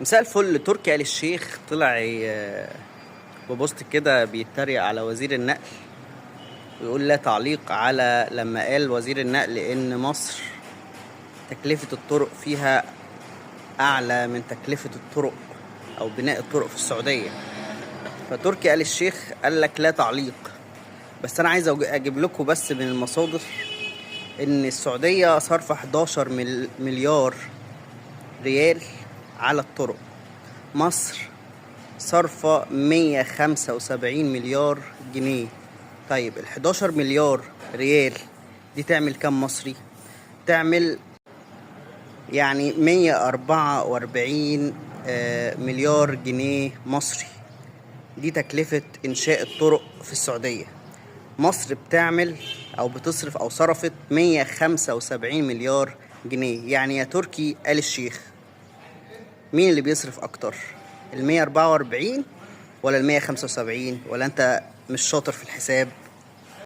مساء الفل. تركي آل الشيخ طلع ببوست كده بيتريق على وزير النقل ويقول لا تعليق على لما قال وزير النقل ان مصر تكلفة الطرق فيها اعلى من تكلفة الطرق او بناء الطرق في السعودية. فتركي آل الشيخ قال لك لا تعليق، بس انا عايز اجيب لكم بس من المصادر ان السعودية صرف 11 مليار ريال على الطرق. مصر صرفة 175 مليار جنيه. طيب ال 11 مليار ريال دي تعمل كام مصري؟ تعمل يعني 144 مليار جنيه مصري. دي تكلفة إنشاء الطرق في السعودية. مصر بتعمل أو بتصرف أو صرفت 175 مليار جنيه. يعني يا تركي آل الشيخ، مين اللي بيصرف أكتر؟ ال 144 ولا ال 175؟ ولا أنت مش شاطر في الحساب؟